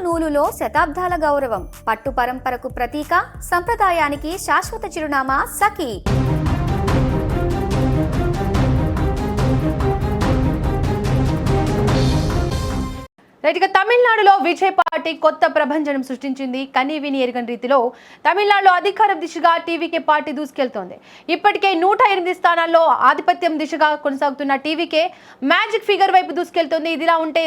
నూలులో శతాబ్దాల గౌరవం, పట్టు పరంపరకు ప్రతీక, సంప్రదాయానికి శాశ్వత చిరునామా సఖీ. రైట్గా తమిళనాడులో విజయ్ పార్టీ కొత్త ప్రభంజనం సృష్టించింది. కనీవిని ఎరుగని రీతిలో తమిళనాడులో అధికారం దిశగా టీవీకే పార్టీ దూసుకెళ్తోంది. ఇప్పటికే 108 స్థానాల్లో ఆధిపత్యం దిశగా కొనసాగుతున్న టీవీకే మ్యాజిక్ ఫిగర్ వైపు దూసుకెళ్తోంది. ఇదిలా ఉంటే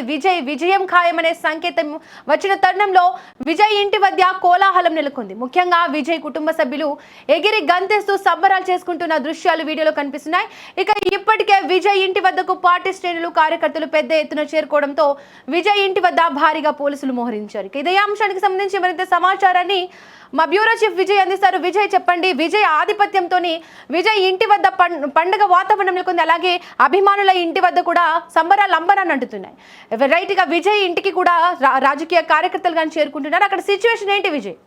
విజయం ఖాయమనే సంకేతం వచ్చిన తరుణంలో విజయ్ ఇంటి వద్ద కోలాహలం నెలకొంది. ముఖ్యంగా విజయ్ కుటుంబ సభ్యులు ఎగిరి గంతేస్తూ సంబరాలు చేసుకుంటున్న దృశ్యాలు వీడియోలో కనిపిస్తున్నాయి. ఇక ఇప్పటికే విజయ్ ఇంటి వద్దకు పార్టీ శ్రేణులు కార్యకర్తలు పెద్ద ఎత్తున చేరుకోవడంతో విజయ్ ఇంటి వద్ద భారీగా పోలీసులు మోహరించారు. ఇదే అంశానికి సంబంధించి మరింత సమాచారాన్ని మా బ్యూరో చీఫ్ విజయ్ అందిస్తారు. విజయ్ చెప్పండి, విజయ్ ఆధిపత్యంతో విజయ్ ఇంటి వద్ద పండుగ వాతావరణం నెలకొంది. అలాగే అభిమానుల ఇంటి వద్ద కూడా సంబరాలు అంబరాన్ని అంటున్నాయి. రైట్ గా విజయ్ ఇంటికి కూడా రాజకీయ కార్యకర్తలు కానీ చేరుకుంటున్నారు. అక్కడ సిచ్యువేషన్ ఏంటి విజయ్?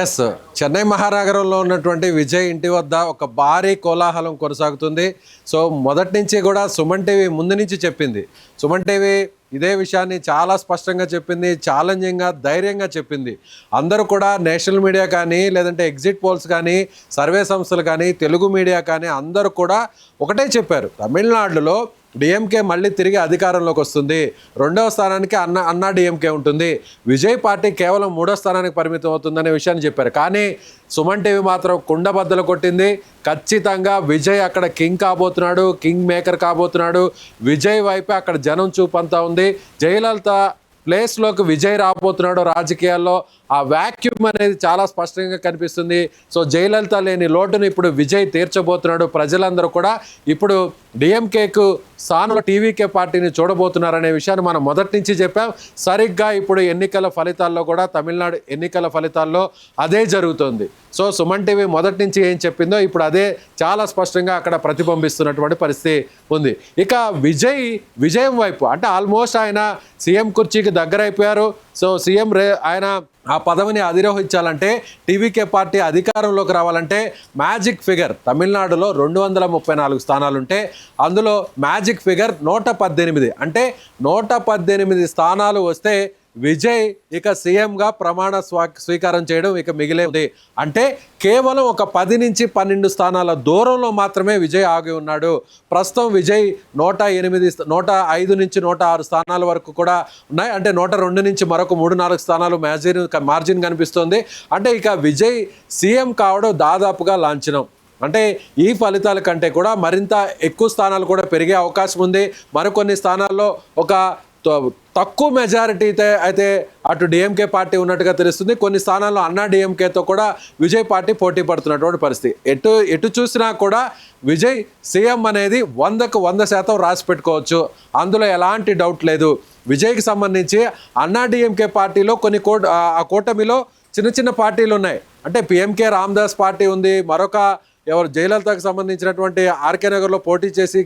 ఎస్, చెన్నై మహానగరంలో ఉన్నటువంటి విజయ్ ఇంటి వద్ద ఒక భారీ కోలాహలం కొనసాగుతుంది. సో మొదటి నుంచి కూడా సుమన్ టీవీ ముందు నుంచి చెప్పింది. సుమన్ టీవీ ఇదే విషయాన్ని చాలా స్పష్టంగా చెప్పింది, ఛాలెంజింగ్గా ధైర్యంగా చెప్పింది. అందరూ కూడా నేషనల్ మీడియా కానీ, లేదంటే ఎగ్జిట్ పోల్స్ కానీ, సర్వే సంస్థలు కానీ, తెలుగు మీడియా కానీ అందరూ కూడా ఒకటే చెప్పారు, తమిళనాడులో డిఎంకే మళ్ళీ తిరిగి అధికారంలోకి వస్తుంది. 2వ స్థానానికి అన్నా డిఎంకే ఉంటుంది. విజయ్ పార్టీ కేవలం 3వ స్థానానికి పరిమితం అవుతుందనే విషయాన్ని చెప్పారు. కానీ సుమన్ టీవీ మాత్రం కుండబద్దలు కొట్టింది. ఖచ్చితంగా విజయ్ అక్కడ కింగ్ కాబోతున్నాడు, కింగ్ మేకర్ కాబోతున్నాడు. విజయ్ వైపే అక్కడ జనం చూపంతా ఉంది. జయలలిత ప్లేస్లోకి విజయ్ రాబోతున్నాడు. రాజకీయాల్లో ఆ వ్యాక్యూమ్ అనేది చాలా స్పష్టంగా కనిపిస్తుంది. సో జయలలిత లేని లోటును ఇప్పుడు విజయ్ తీర్చబోతున్నాడు. ప్రజలందరూ కూడా ఇప్పుడు డిఎంకేకు స్థానంలో టీవీకే పార్టీని చూడబోతున్నారనే విషయాన్ని మనం మొదటి నుంచి చెప్పాం. సరిగ్గా ఇప్పుడు ఎన్నికల ఫలితాల్లో కూడా, తమిళనాడు ఎన్నికల ఫలితాల్లో అదే జరుగుతుంది. సో సుమన్ టీవీ మొదటి నుంచి ఏం చెప్పిందో ఇప్పుడు అదే చాలా స్పష్టంగా అక్కడ ప్రతిబింబిస్తున్నటువంటి పరిస్థితి ఉంది. ఇక విజయం వైపు అంటే ఆల్మోస్ట్ ఆయన సీఎం కుర్చీకి దగ్గరైపోయారు. సో సీఎం ఆయన ఆ పదవిని అధిరోహించాలంటే, టీవీకే పార్టీ అధికారంలోకి రావాలంటే మ్యాజిక్ ఫిగర్ తమిళనాడులో 234 స్థానాలుంటే అందులో మ్యాజిక్ ఫిగర్ 118. అంటే 118 స్థానాలు వస్తే విజయ్ ఇక సీఎంగా ప్రమాణ స్వీకారం చేయడం ఇక మిగిలేది. అంటే కేవలం ఒక 10 నుంచి 12 స్థానాల దూరంలో మాత్రమే విజయ్ ఆగి ఉన్నాడు. ప్రస్తుతం విజయ్ 105 నుంచి 106 స్థానాల వరకు కూడా ఉన్నాయి. అంటే 102 నుంచి మరొక 3-4 స్థానాలు మార్జిన్ కనిపిస్తుంది. అంటే ఇక విజయ్ సీఎం కావడం దాదాపుగా లాంఛనం. అంటే ఈ ఫలితాల కంటే కూడా మరింత ఎక్కువ స్థానాలు కూడా పెరిగే అవకాశం ఉంది. మరికొన్ని స్థానాల్లో ఒక తక్కువ మెజారిటీ అయితే అటు డిఎంకే పార్టీ ఉన్నట్టుగా తెలుస్తుంది. కొన్ని స్థానాల్లో అన్నా డిఎంకేతో కూడా విజయ్ పార్టీ పోటీ పడుతున్నటువంటి పరిస్థితి. ఎటు చూసినా కూడా విజయ్ సీఎం అనేది 100కు 100% రాసి పెట్టుకోవచ్చు. అందులో ఎలాంటి డౌట్ లేదు. విజయ్కి సంబంధించి అన్నా డిఎంకే పార్టీలో కొన్ని ఆ కూటమిలో చిన్న పార్టీలు ఉన్నాయి. అంటే పిఎంకే రామదాస్ పార్టీ ఉంది. మరొక జయలలితకు సంబంధించినటువంటి ఆర్కే నగర్లో పోటీ చేసి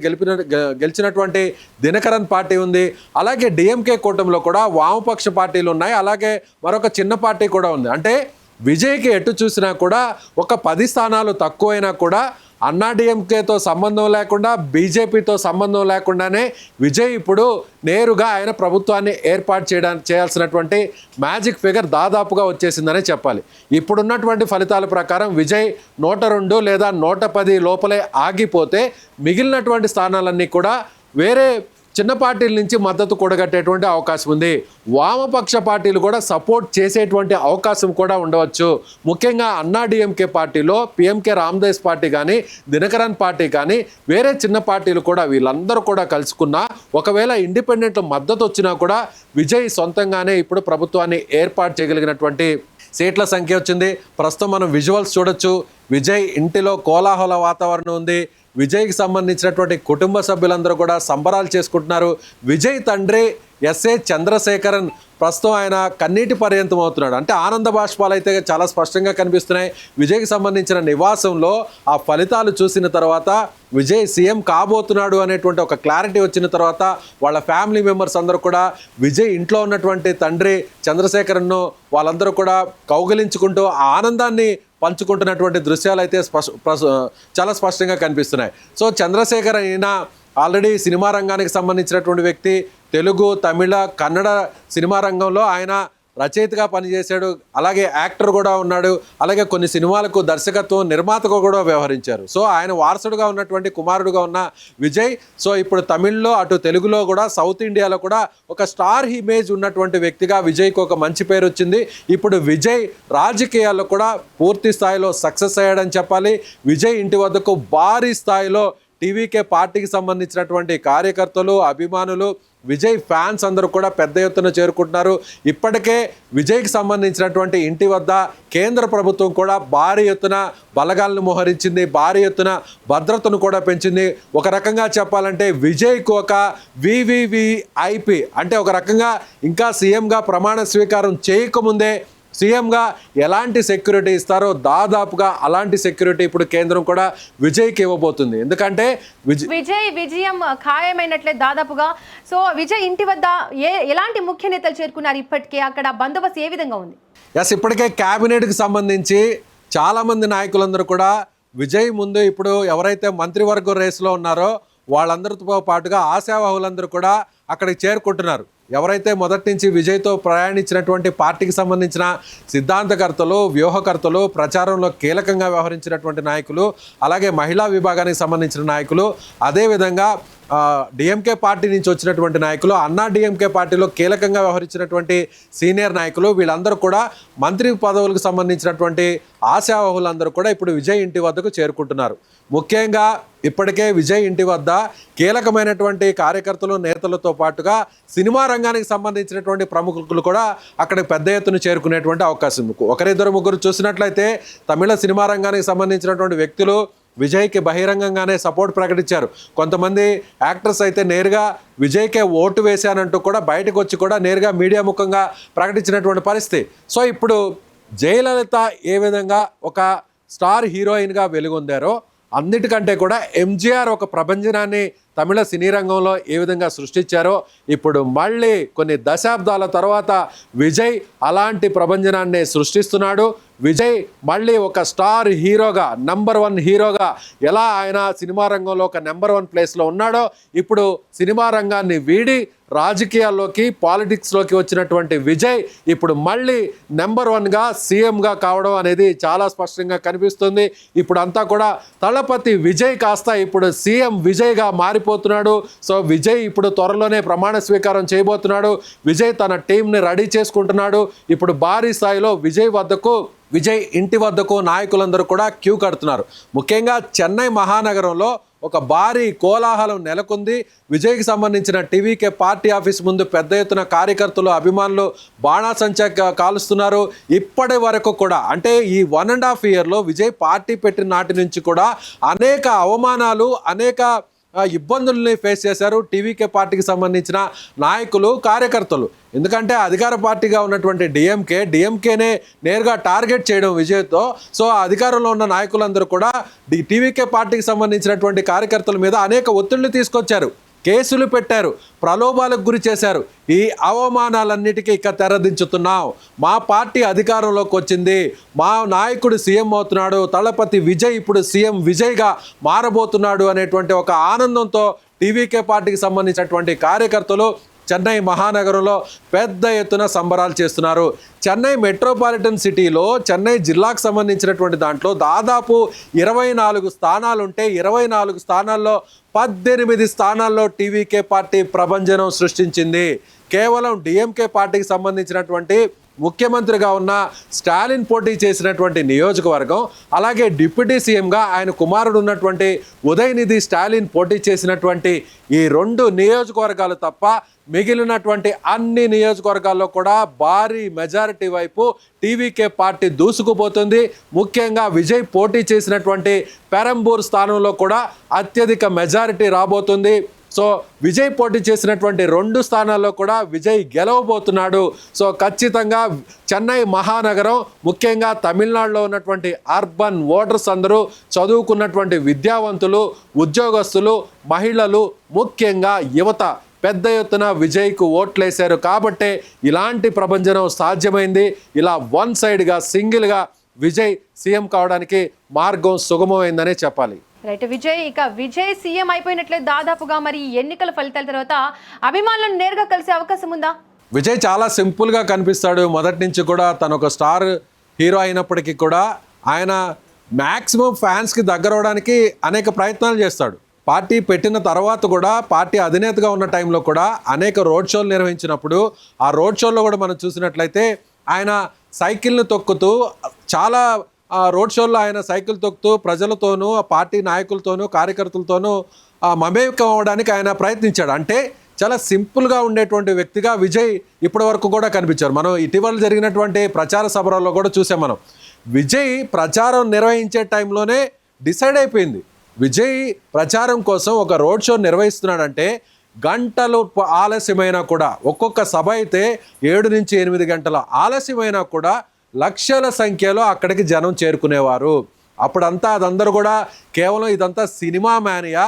గెలిచినటువంటి దినకరన్ పార్టీ ఉంది. అలాగే డిఎంకే కూటమిలో కూడా వామపక్ష పార్టీలు ఉన్నాయి. అలాగే మరొక చిన్న పార్టీ కూడా ఉంది. అంటే విజయ్కి ఎటు చూసినా కూడా ఒక 10 స్థానాలు తక్కువైనా కూడా అన్నా డిఎంకేతో సంబంధం లేకుండా, బీజేపీతో సంబంధం లేకుండానే విజయ్ ఇప్పుడు నేరుగా ఆయన ప్రభుత్వాన్ని ఏర్పాటు చేయాల్సినటువంటి మ్యాజిక్ ఫిగర్ దాదాపుగా వచ్చేసిందనే చెప్పాలి. ఇప్పుడున్నటువంటి ఫలితాల ప్రకారం విజయ్ 102 లేదా 110 లోపలే ఆగిపోతే మిగిలినటువంటి స్థానాలన్నీ కూడా వేరే చిన్న పార్టీల నుంచి మద్దతు కూడగట్టేటువంటి అవకాశం ఉంది. వామపక్ష పార్టీలు కూడా సపోర్ట్ చేసేటువంటి అవకాశం కూడా ఉండవచ్చు. ముఖ్యంగా అన్నా డిఎంకే పార్టీలో పిఎంకే రామదాస్ పార్టీ కానీ, దినకరన్ పార్టీ కానీ, వేరే చిన్న పార్టీలు కూడా వీళ్ళందరూ కూడా కలుసుకున్నా, ఒకవేళ ఇండిపెండెంట్ మద్దతు వచ్చినా కూడా విజయ్ సొంతంగానే ఇప్పుడు ప్రభుత్వాన్ని ఏర్పాటు చేయగలిగినటువంటి సీట్ల సంఖ్య వచ్చింది. ప్రస్తుతం మనం విజువల్స్ చూడొచ్చు. విజయ్ ఇంటిలో కోలాహల వాతావరణం ఉంది. విజయ్కి సంబంధించినటువంటి కుటుంబ సభ్యులందరూ కూడా సంబరాలు చేసుకుంటున్నారు. విజయ్ తండ్రి ఎస్ఏ చంద్రశేఖరన్ ప్రస్తుతం ఆయన కన్నీటి పర్యంతం అవుతున్నాడు. అంటే ఆనంద బాష్పాలు అయితే చాలా స్పష్టంగా కనిపిస్తున్నాయి. విజయ్కి సంబంధించిన నివాసంలో ఆ ఫలితాలు చూసిన తర్వాత విజయ్ సీఎం కాబోతున్నాడు అనేటువంటి ఒక క్లారిటీ వచ్చిన తర్వాత వాళ్ళ ఫ్యామిలీ మెంబర్స్ అందరూ కూడా విజయ్ ఇంట్లో ఉన్నటువంటి తండ్రి చంద్రశేఖరన్ను వాళ్ళందరూ కూడా కౌగిలించుకుంటూ ఆ ఆనందాన్ని పంచుకుంటున్నటువంటి దృశ్యాలు అయితే చాలా స్పష్టంగా కనిపిస్తున్నాయి. సో చంద్రశేఖర్ అయిన ఆల్రెడీ సినిమా రంగానికి సంబంధించినటువంటి వ్యక్తి. తెలుగు, తమిళ, కన్నడ సినిమా రంగంలో ఆయన రచయితగా పనిచేశాడు, అలాగే యాక్టర్ కూడా ఉన్నాడు, అలాగే కొన్ని సినిమాలకు దర్శకత్వం నిర్మాతగా కూడా వ్యవహరించారు. సో ఆయన వారసుడుగా ఉన్నటువంటి కుమారుడుగా ఉన్న విజయ్ సో ఇప్పుడు తమిళ్లో అటు తెలుగులో కూడా సౌత్ ఇండియాలో కూడా ఒక స్టార్ ఇమేజ్ ఉన్నటువంటి వ్యక్తిగా విజయ్కి ఒక మంచి పేరు వచ్చింది. ఇప్పుడు విజయ్ రాజకీయాల్లో కూడా పూర్తి స్థాయిలో సక్సెస్ అయ్యాడని చెప్పాలి. విజయ్ ఇంటి వద్దకు భారీ స్థాయిలో టీవీకే పార్టీకి సంబంధించినటువంటి కార్యకర్తలు, అభిమానులు, విజయ్ ఫ్యాన్స్ అందరూ కూడా పెద్ద ఎత్తున చేరుకుంటున్నారు. ఇప్పటికే విజయ్కి సంబంధించినటువంటి ఇంటి వద్ద కేంద్ర ప్రభుత్వం కూడా భారీ ఎత్తున బలగాలను మోహరించింది, భారీ ఎత్తున భద్రతను కూడా పెంచింది. ఒక రకంగా చెప్పాలంటే విజయ్కు ఒక వివివిఐపి అంటే ఒక రకంగా ఇంకా సీఎంగా ప్రమాణ స్వీకారం చేయకముందే సీఎంగా ఎలాంటి సెక్యూరిటీ ఇస్తారో దాదాపుగా అలాంటి సెక్యూరిటీ ఇప్పుడు కేంద్రం కూడా విజయ్కి ఇవ్వబోతుంది. ఎందుకంటే విజయం ఖాయమైనట్లే దాదాపుగా. సో విజయ్ ఇంటి వద్ద ఎలాంటి ముఖ్య నేతలు చేరుకున్నారు? ఇప్పటికే అక్కడ బందోబస్తు ఏ విధంగా ఉంది? ఇప్పటికే క్యాబినెట్కి సంబంధించి చాలామంది నాయకులందరూ కూడా విజయ్ ముందు ఇప్పుడు ఎవరైతే మంత్రివర్గ రేసులో ఉన్నారో వాళ్ళందరితో పాటుగా ఆశావాహులందరూ కూడా అక్కడికి చేరుకుంటున్నారు. ఎవరైతే మొదటి నుంచి విజయ్తో ప్రయాణించినటువంటి పార్టీకి సంబంధించిన సిద్ధాంతకర్తలు, వ్యూహకర్తలు, ప్రచారంలో కీలకంగా వ్యవహరించినటువంటి నాయకులు, అలాగే మహిళా విభాగానికి సంబంధించిన నాయకులు, అదేవిధంగా డిఎంకే పార్టీ నుంచి వచ్చినటువంటి నాయకులు, అన్నా డిఎంకే పార్టీలో కీలకంగా వ్యవహరించినటువంటి సీనియర్ నాయకులు, వీళ్ళందరూ కూడా మంత్రి పదవులకు సంబంధించినటువంటి ఆశావాహులందరూ కూడా ఇప్పుడు విజయ్ ఇంటి వద్దకు చేరుకుంటున్నారు. ముఖ్యంగా ఇప్పటికే విజయ్ ఇంటి వద్ద కీలకమైనటువంటి కార్యకర్తలు, నేతలతో పాటుగా సినిమా రంగానికి సంబంధించినటువంటి ప్రముఖులు కూడా అక్కడికి పెద్ద ఎత్తున చేరుకునేటువంటి అవకాశం ఉంది. ఒకరిద్దరు ముగ్గురు చూసినట్లయితే తమిళ సినిమా రంగానికి సంబంధించినటువంటి వ్యక్తులు విజయ్కి బహిరంగంగానే సపోర్ట్ ప్రకటించారు. కొంతమంది యాక్టర్స్ అయితే నేరుగా విజయ్కే ఓటు వేశానంటూ కూడా బయటకు వచ్చి కూడా నేరుగా మీడియా ముఖంగా ప్రకటించినటువంటి పరిస్థితి. సో ఇప్పుడు జయలలిత ఏ విధంగా ఒక స్టార్ హీరోయిన్గా వెలుగొందారో అన్నిటికంటే కూడా ఎంజీఆర్ ఒక ప్రభంజనాన్ని తమిళ సినీ రంగంలో ఏ విధంగా సృష్టించారో ఇప్పుడు మళ్ళీ కొన్ని దశాబ్దాల తర్వాత విజయ్ అలాంటి ప్రభంజనాన్ని సృష్టిస్తున్నాడు. విజయ్ మళ్ళీ ఒక స్టార్ హీరోగా, #1 హీరోగా ఎలా ఆయన సినిమా రంగంలో ఒక #1 ప్లేస్లో ఉన్నాడో ఇప్పుడు సినిమా రంగాన్ని వీడి రాజకీయాల్లోకి, పాలిటిక్స్లోకి వచ్చినటువంటి విజయ్ ఇప్పుడు మళ్ళీ #1గా సీఎంగా కావడం అనేది చాలా స్పష్టంగా కనిపిస్తుంది. ఇప్పుడు అంతా కూడా తలపతి విజయ్ కాస్త ఇప్పుడు సీఎం విజయ్గా మారిపోతున్నాడు. సో విజయ్ ఇప్పుడు త్వరలోనే ప్రమాణ స్వీకారం చేయబోతున్నాడు. విజయ్ తన టీంని రెడీ చేసుకుంటున్నాడు. ఇప్పుడు భారీ స్థాయిలో విజయ్ ఇంటి వద్దకు నాయకులందరూ కూడా క్యూ కడుతున్నారు. ముఖ్యంగా చెన్నై మహానగరంలో ఒక భారీ కోలాహలం నెలకొంది. విజయ్కి సంబంధించిన టీవీకే పార్టీ ఆఫీస్ ముందు పెద్ద ఎత్తున కార్యకర్తలు, అభిమానులు బాణాసంచా కాలుస్తున్నారు. ఇప్పటి వరకు కూడా అంటే ఈ 1.5 ఇయర్లో విజయ్ పార్టీ పెట్టిన నాటి నుంచి కూడా అనేక అవమానాలు, అనేక ఇబ్బందుల్ని ఫేస్ చేశారు టీవీకే పార్టీకి సంబంధించిన నాయకులు, కార్యకర్తలు. ఎందుకంటే అధికార పార్టీగా ఉన్నటువంటి డిఎంకేనే నేరుగా టార్గెట్ చేయడం విజయ్తో. సో అధికారంలో ఉన్న నాయకులందరూ కూడా టీవీకే పార్టీకి సంబంధించినటువంటి కార్యకర్తల మీద అనేక ఒత్తిళ్లు తీసుకొచ్చారు, కేసులు పెట్టారు, ప్రలోభాలకు గురి చేశారు. ఈ అవమానాలన్నిటికీ ఇక తెరదించుతున్నాం. మా పార్టీ అధికారంలోకి వచ్చింది, మా నాయకుడు సీఎం అవుతున్నాడు, తలపతి విజయ్ ఇప్పుడు సీఎం విజయ్గా మారబోతున్నాడు అనేటువంటి ఒక ఆనందంతో టీవీకే పార్టీకి సంబంధించినటువంటి కార్యకర్తలు చెన్నై మహానగరంలో పెద్ద ఎత్తున సంబరాలు చేస్తున్నారు. చెన్నై మెట్రోపాలిటన్ సిటీలో చెన్నై జిల్లాకు సంబంధించినటువంటి దాంట్లో దాదాపు 24 స్థానాలుంటే 24 స్థానాల్లో 18 స్థానాల్లో టీవీకే పార్టీ ప్రభంజనం సృష్టించింది. కేవలం డిఎంకే పార్టీకి సంబంధించినటువంటి ముఖ్యమంత్రిగా ఉన్న స్టాలిన్ పోటీ చేసినటువంటి నియోజకవర్గం, అలాగే డిప్యూటీ సీఎంగా ఆయన కుమారుడు ఉన్నటువంటి ఉదయనిధి స్టాలిన్ పోటీ చేసినటువంటి ఈ 2 నియోజకవర్గాలు తప్ప మిగిలినటువంటి అన్ని నియోజకవర్గాల్లో కూడా భారీ మెజారిటీ వైపు టీవీకే పార్టీ దూసుకుపోతుంది. ముఖ్యంగా విజయ్ పోటీ చేసినటువంటి పెరంబూర్ స్థానంలో కూడా అత్యధిక మెజారిటీ రాబోతుంది. సో విజయ్ పోటీ చేసినటువంటి 2 స్థానాల్లో కూడా విజయ్ గెలవబోతున్నాడు. సో ఖచ్చితంగా చెన్నై మహానగరం, ముఖ్యంగా తమిళనాడులో ఉన్నటువంటి అర్బన్ ఓటర్స్ అందరూ చదువుకున్నటువంటి విద్యావంతులు, ఉద్యోగస్తులు, మహిళలు, ముఖ్యంగా యువత పెద్ద ఎత్తున విజయ్కు ఓట్లేశారు. కాబట్టే ఇలాంటి ప్రభంజనం సాధ్యమైంది. ఇలా వన్ సైడ్గా, సింగిల్గా విజయ్ సీఎం కావడానికి మార్గం సుగమమైందనే చెప్పాలి. రైట్ విజయ్ సీఎం అయిపోయినట్లే దాదాపుగా. మరి ఎన్నికల ఫలితాల తర్వాత అభిమానులను నేరుగా కలిసే అవకాశం ఉందా? విజయ్ చాలా సింపుల్గా కనిపిస్తాడు. మొదటి నుంచి కూడా తను ఒక స్టార్ హీరో అయినప్పటికీ కూడా ఆయన మ్యాక్సిమం ఫ్యాన్స్కి దగ్గర అవడానికి అనేక ప్రయత్నాలు చేస్తాడు. పార్టీ పెట్టిన తర్వాత కూడా పార్టీ అధినేతగా ఉన్న టైంలో కూడా అనేక రోడ్ షోలు నిర్వహించినప్పుడు ఆ రోడ్ షోలో కూడా మనం చూసినట్లయితే ఆయన సైకిల్ని తొక్కుతూ చాలా రోడ్ షోల్లో ఆయన సైకిల్ తొక్కుతూ ప్రజలతోనూ ఆ పార్టీ నాయకులతోనూ కార్యకర్తలతోనూ మమేకం అవ్వడానికి ఆయన ప్రయత్నించాడు. అంటే చాలా సింపుల్గా ఉండేటువంటి వ్యక్తిగా విజయ్ ఇప్పటి వరకు కూడా కనిపించారు. మనం ఇటీవల జరిగినటువంటి ప్రచార సభలలో కూడా చూసాం. మనం విజయ్ ప్రచారం నిర్వహించే టైంలోనే డిసైడ్ అయిపోయింది. విజయ్ ప్రచారం కోసం ఒక రోడ్ షో నిర్వహిస్తున్నాడంటే గంటలు ఆలస్యమైనా కూడా, ఒక్కొక్క సభ అయితే 7 నుంచి 8 గంటల ఆలస్యమైనా కూడా లక్షల సంఖ్యలో అక్కడికి జనం చేరుకునేవారు. అప్పుడంతా అదందరూ కూడా కేవలం ఇదంతా సినిమా మేనియా.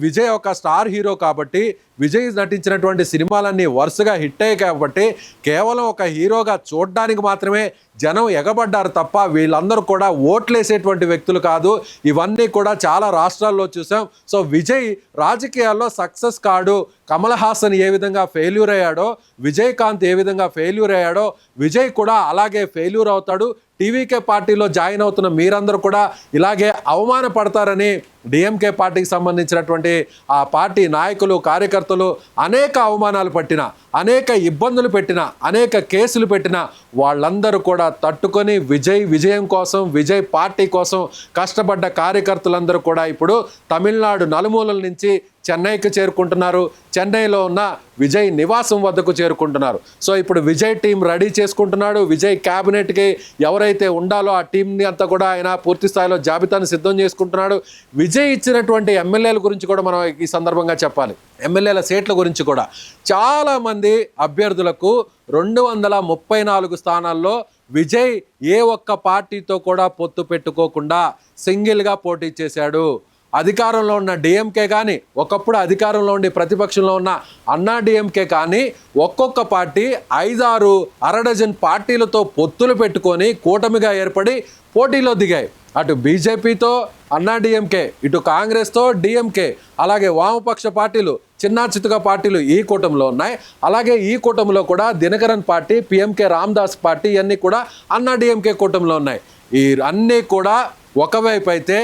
విజయ్ ఒక స్టార్ హీరో కాబట్టి విజయ్ నటించినటువంటి సినిమాలన్నీ వరుసగా హిట్ అయ్యాయి కాబట్టి కేవలం ఒక హీరోగా చూడడానికి మాత్రమే జనం ఎగబడ్డారు తప్ప వీళ్ళందరూ కూడా ఓట్లేసేటువంటి వ్యక్తులు కాదు. ఇవన్నీ కూడా చాలా రాష్ట్రాల్లో చూసాం. సో విజయ్ రాజకీయాల్లో సక్సెస్ కాడు. కమల్ హాసన్ ఏ విధంగా ఫెయిల్యూర్ అయ్యాడో, విజయకాంత్ ఏ విధంగా ఫెయిల్యూర్ అయ్యాడో విజయ్ కూడా అలాగే ఫెయిల్యూర్ అవుతాడు. టీవీకే పార్టీలో జాయిన్ అవుతున్న మీరందరూ కూడా ఇలాగే అవమానపడతారని డిఎంకే పార్టీకి సంబంధించినటువంటి ఆ పార్టీ నాయకులు కార్యకర్తలు అనేక అవమానాలు పట్టిన, అనేక ఇబ్బందులు పెట్టిన, అనేక కేసులు పెట్టిన వాళ్ళందరూ కూడా తట్టుకొని విజయం కోసం, విజయ్ పార్టీ కోసం కష్టపడ్డ కార్యకర్తలందరూ కూడా ఇప్పుడు తమిళనాడు నలుమూలల నుంచి చెన్నైకి చేరుకుంటున్నారు. చెన్నైలో ఉన్న విజయ్ నివాసం వద్దకు చేరుకుంటున్నారు. సో ఇప్పుడు విజయ్ టీం రెడీ చేసుకుంటున్నాడు. విజయ్ క్యాబినెట్కి ఎవరైతే ఉండాలో ఆ టీంని అంతా కూడా ఆయన పూర్తి స్థాయిలో జాబితాను సిద్ధం చేసుకుంటున్నాడు. విజయ్ ఇచ్చినటువంటి ఎమ్మెల్యేల గురించి కూడా మనం ఈ సందర్భంగా చెప్పాలి. ఎమ్మెల్యేల సీట్ల గురించి కూడా చాలామంది అభ్యర్థులకు 234 స్థానాల్లో విజయ్ ఏ ఒక్క పార్టీతో కూడా పొత్తు పెట్టుకోకుండా సింగిల్గా పోటీ చేశాడు. అధికారంలో ఉన్న డిఎంకే కానీ, ఒకప్పుడు అధికారంలో ఉండి ప్రతిపక్షంలో ఉన్న అన్నా డిఎంకే కానీ ఒక్కొక్క పార్టీ 5-6 అరడజన్ పార్టీలతో పొత్తులు పెట్టుకొని కూటమిగా ఏర్పడి పోటీలో దిగాయి. అటు బీజేపీతో అన్నా డిఎంకే, ఇటు కాంగ్రెస్తో డిఎంకే, అలాగే వామపక్ష పార్టీలు, చిన్న చితుక పార్టీలు ఈ కూటమిలో ఉన్నాయి. అలాగే ఈ కూటమిలో కూడా Dinakaran party, PMK Ramadoss party ఇవన్నీ కూడా అన్నా డిఎంకే కూటమిలో ఉన్నాయి. ఈ అన్నీ కూడా ఒకవైపు అయితే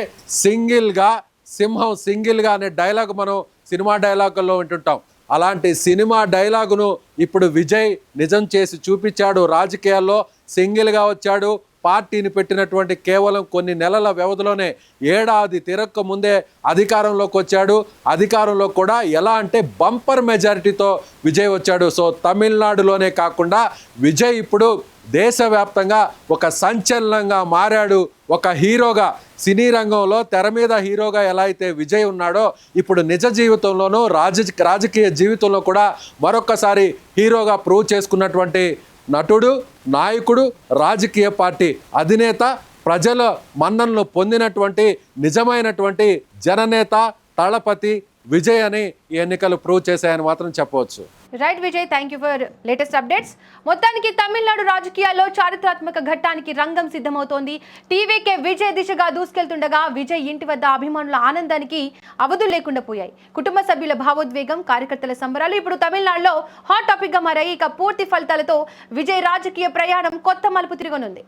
సింహం సింగిల్గా అనే డైలాగ్ మనం సినిమా డైలాగుల్లో వింటుంటాం. అలాంటి సినిమా డైలాగును ఇప్పుడు విజయ్ నిజం చేసి చూపించాడు. రాజకీయాల్లో సింగిల్గా వచ్చాడు. పార్టీని పెట్టినటువంటి కేవలం కొన్ని నెలల వ్యవధిలోనే ఏడాది తిరక్క ముందే అధికారంలోకి వచ్చాడు. అధికారంలో కూడా ఎలా అంటే బంపర్ మెజారిటీతో విజయ్ వచ్చాడు. సో తమిళనాడులోనే కాకుండా విజయ్ ఇప్పుడు దేశవ్యాప్తంగా ఒక సంచలనంగా మారాడు. ఒక హీరోగా, సినీ రంగంలో తెర మీద హీరోగా ఎలా అయితే విజయ్ ఉన్నాడో ఇప్పుడు నిజ జీవితంలోనూ రాజకీయ జీవితంలో కూడా మరొకసారి హీరోగా ప్రూవ్ చేసుకున్నటువంటి నటుడు, నాయకుడు, రాజకీయ పార్టీ అధినేత, ప్రజల మన్ననలు పొందినటువంటి నిజమైనటువంటి జననేత తలపతి విజయ్ అని ఈ ఎన్నికలు ప్రూవ్ చేశాయని మాత్రం చెప్పవచ్చు. Right Vijay, thank you for latest updates. మొత్తానికి తమిళనాడు రాజకీయాల్లో చారిత్రాత్మక ఘట్టానికి రంగం సిద్ధమవుతోంది. టీవీకే విజయ్ దిశగా దూసుకెళ్తుండగా విజయ్ ఇంటి వద్ద అభిమానుల ఆనందానికి అవధులు లేకుండా పోయాయి. కుటుంబ సభ్యుల భావోద్వేగం, కార్యకర్తల సంబరాలు ఇప్పుడు తమిళనాడులో హాట్ టాపిక్ గా మారాయి. ఇక పూర్తి ఫలితాలతో విజయ్ రాజకీయ ప్రయాణం కొత్త మలుపు తిరగనుంది.